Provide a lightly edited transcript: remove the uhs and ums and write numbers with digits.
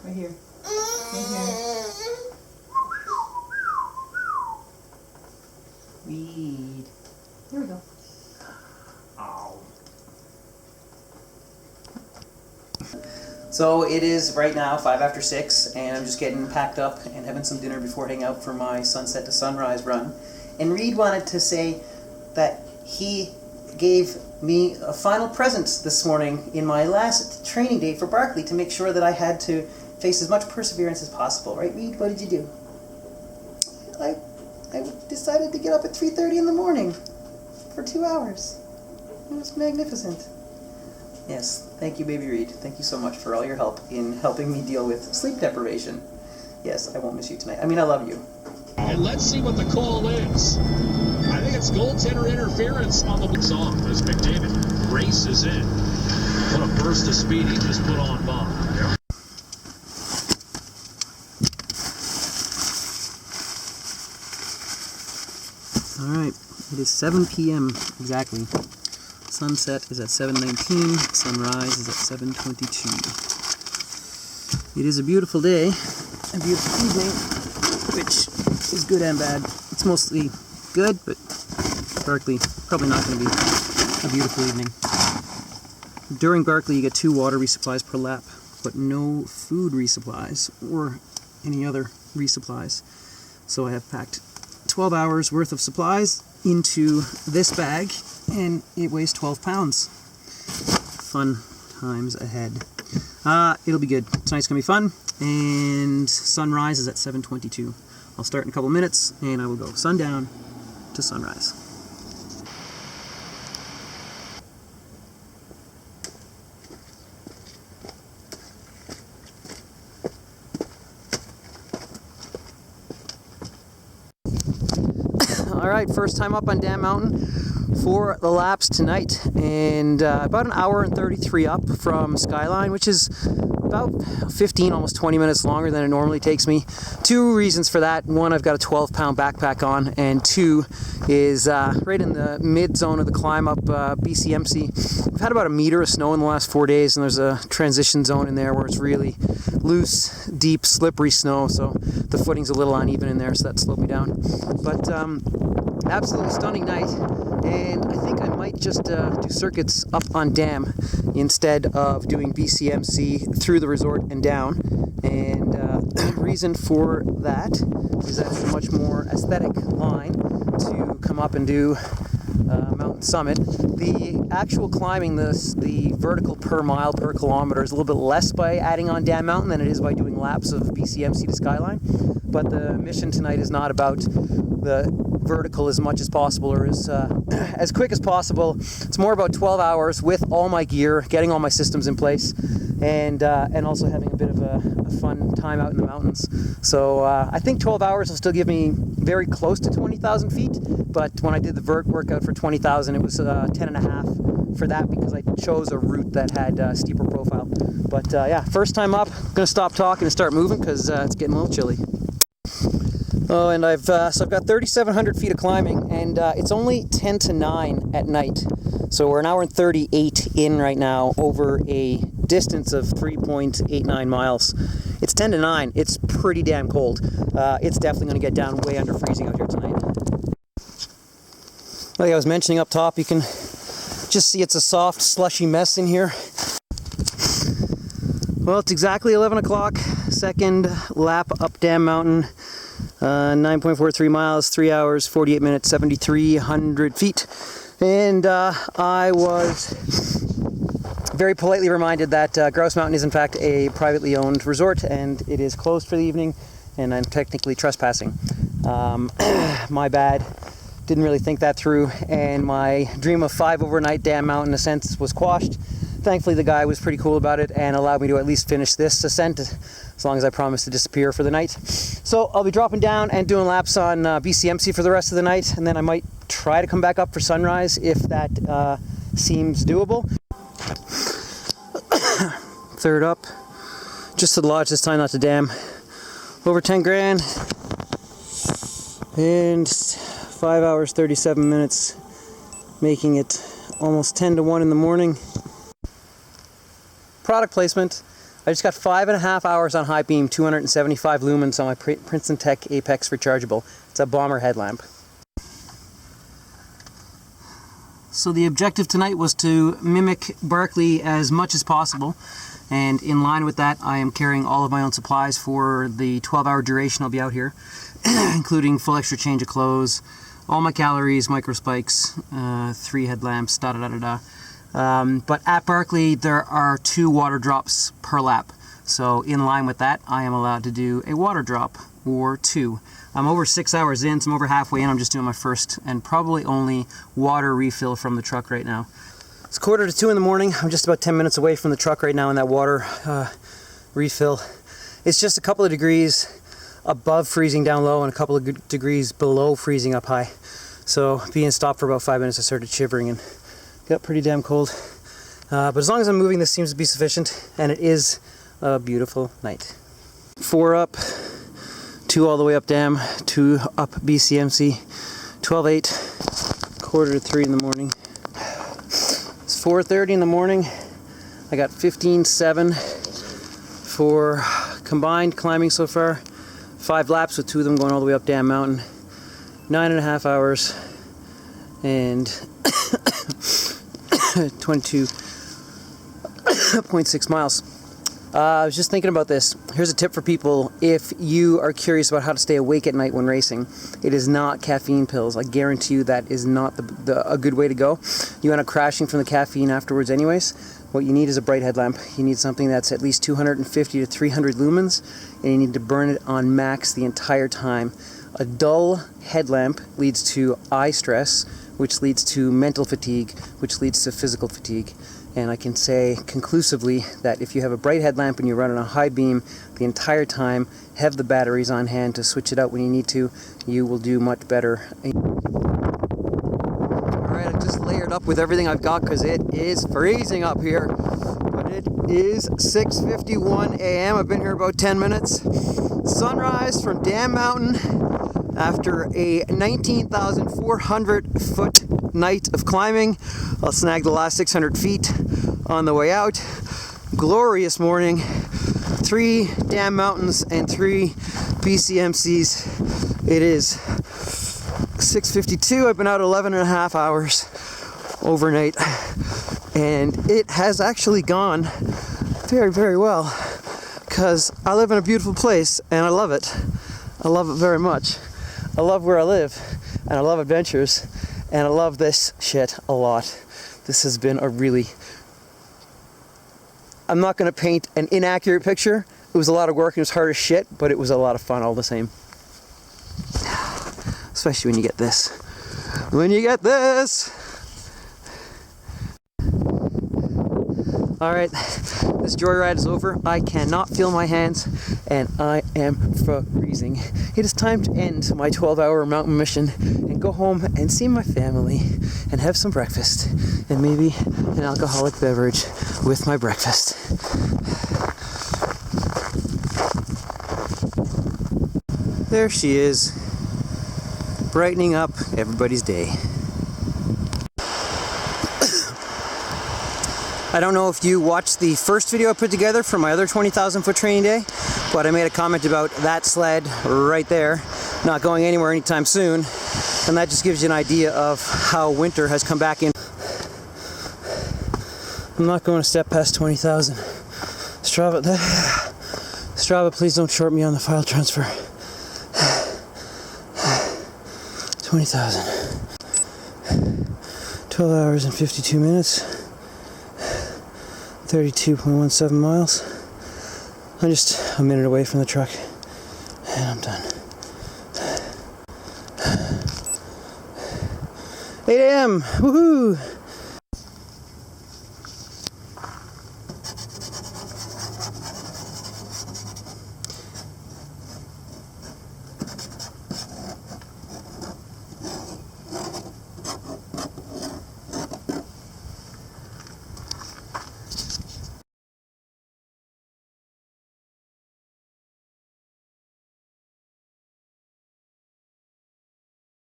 Right here. Right here. Reed. Here we go. Ow. So it is right now 5 after 6, and I'm just getting packed up and having some dinner before heading out for my sunset to sunrise run. And Reed wanted to say that he gave me a final present this morning in my last training day for Barkley to make sure that I had to face as much perseverance as possible. Right, Reed? What did you do? I decided to get up at 3:30 in the morning for 2 hours. It was magnificent. Yes, thank you, baby Reed. Thank you so much for all your help in helping me deal with sleep deprivation. Yes, I won't miss you tonight. I mean, I love you. And let's see what the call is. I think it's goaltender interference on the off as McDavid races in. What a burst of speed he just put on Bob. Yeah. Alright, it is 7 p.m. exactly. Sunset is at 7:19, sunrise is at 7:22. It is a beautiful day, a beautiful evening, which is good and bad. It's mostly good, but Barkley, probably not going to be a beautiful evening. During Barkley, you get 2 water resupplies per lap, but no food resupplies or any other resupplies. So I have packed 12 hours worth of supplies into this bag, and it weighs 12 pounds. Fun times ahead. It'll be good. Tonight's gonna be fun, and sunrise is at 7:22. I'll start in a couple minutes, and I will go sundown to sunrise. Alright, first time up on Dam Mountain for the laps tonight, and about an hour and 33 up from Skyline, which is about 15, almost 20 minutes longer than it normally takes me. 2 reasons for that. 1, I've got a 12-pound backpack on, and 2 is right in the mid-zone of the climb up BCMC. We've had about a meter of snow in the last 4 days, and there's a transition zone in there where it's really loose, deep, slippery snow, so the footing's a little uneven in there, so that slowed me down. But absolutely stunning night, and I think I might just do circuits up on Dam instead of doing BCMC through the resort and down. And reason for that is that it's a much more aesthetic line to come up and do Mountain Summit. The actual climbing, the vertical per mile per kilometer is a little bit less by adding on Dam Mountain than it is by doing laps of BCMC to Skyline. But the mission tonight is not about the vertical as much as possible, or as quick as possible. It's more about 12 hours with all my gear, getting all my systems in place, and also having a bit of a fun time out in the mountains. So I think 12 hours will still give me very close to 20,000 feet, but when I did the vert workout for 20,000, it was 10.5 for that, because I chose a route that had steeper profile. But yeah, first time up, I'm gonna stop talking and start moving because it's getting a little chilly. Oh, and I've got 3,700 feet of climbing, and it's only 10 to 9 at night. So we're an hour and 38 in right now over a distance of 3.89 miles. It's 10 to 9. It's pretty damn cold. It's definitely going to get down way under freezing out here tonight. Like I was mentioning up top, you can just see it's a soft, slushy mess in here. Well, it's exactly 11 o'clock. Second lap up Dam Mountain. 9.43 miles, 3 hours, 48 minutes, 7,300 feet. And I was very politely reminded that Grouse Mountain is in fact a privately owned resort, and it is closed for the evening, and I'm technically trespassing. My bad. Didn't really think that through, and my dream of 5 overnight Dam Mountain ascents was quashed. Thankfully, the guy was pretty cool about it and allowed me to at least finish this ascent, as long as I promised to disappear for the night. So I'll be dropping down and doing laps on BCMC for the rest of the night, and then I might try to come back up for sunrise if that seems doable. Third up, just to the lodge this time, not to Dam. Over 10 grand, and 5 hours, 37 minutes, making it almost 10 to 1 in the morning. Product placement. I just got 5.5 hours on high beam, 275 lumens on my Princeton Tech Apex rechargeable. It's a bomber headlamp. So the objective tonight was to mimic Barkley as much as possible, and in line with that I am carrying all of my own supplies for the 12-hour duration I'll be out here, including full extra change of clothes, all my calories, micro spikes, 3 headlamps, but at Barkley there are 2 water drops per lap, so in line with that I am allowed to do a water drop or 2. I'm over 6 hours in, so I'm over halfway in. I'm just doing my first and probably only water refill from the truck right now. It's 1:45 in the morning. I'm just about 10 minutes away from the truck right now in that water refill. It's just a couple of degrees above freezing down low and a couple of degrees below freezing up high. So being stopped for about 5 minutes, I started shivering and got pretty damn cold. But as long as I'm moving, this seems to be sufficient, and it is a beautiful night. 4 up. 2 all the way up dam, 2 up BCMC, 12:08, 2:45 in the morning. It's 4:30 in the morning. I got 15:07 for combined climbing so far. 5 laps with 2 of them going all the way up Dam Mountain. 9.5 hours and 22.6 miles. I was just thinking about this. Here's a tip for people if you are curious about how to stay awake at night when racing. It is not caffeine pills. I guarantee you that is not a good way to go. You end up crashing from the caffeine afterwards anyways. What you need is a bright headlamp. You need something that's at least 250 to 300 lumens, and you need to burn it on max the entire time. A dull headlamp leads to eye stress, which leads to mental fatigue, which leads to physical fatigue. And I can say conclusively that if you have a bright headlamp and you run on a high beam the entire time, have the batteries on hand to switch it out when you need to, you will do much better. Alright, I just layered up with everything I've got because it is freezing up here. But it is 6:51 a.m. I've been here about 10 minutes. Sunrise from Dam Mountain after a 19,400 foot night of climbing. I'll snag the last 600 feet on the way out. Glorious morning. 3 Dam Mountains and 3 BCMCs. It is 6:52. I've been out 11.5 hours overnight, and it has actually gone very, very well because I live in a beautiful place and I love it. I love it very much. I love where I live, and I love adventures, and I love this shit a lot. This has been a really... I'm not going to paint an inaccurate picture. It was a lot of work, it was hard as shit, but it was a lot of fun all the same. Especially when you get this. When you get this! Alright, this joyride is over. I cannot feel my hands, and I am freezing. It is time to end my 12-hour mountain mission and go home and see my family and have some breakfast and maybe an alcoholic beverage with my breakfast. There she is, brightening up everybody's day. I don't know if you watched the first video I put together for my other 20,000 foot training day, but I made a comment about that sled right there not going anywhere anytime soon, and that just gives you an idea of how winter has come back in. I'm not going to step past 20,000. Strava, please don't short me on the file transfer. 20,000. 12 hours and 52 minutes. 32.17 miles. I'm just a minute away from the truck and I'm done. 8 a.m. Woohoo!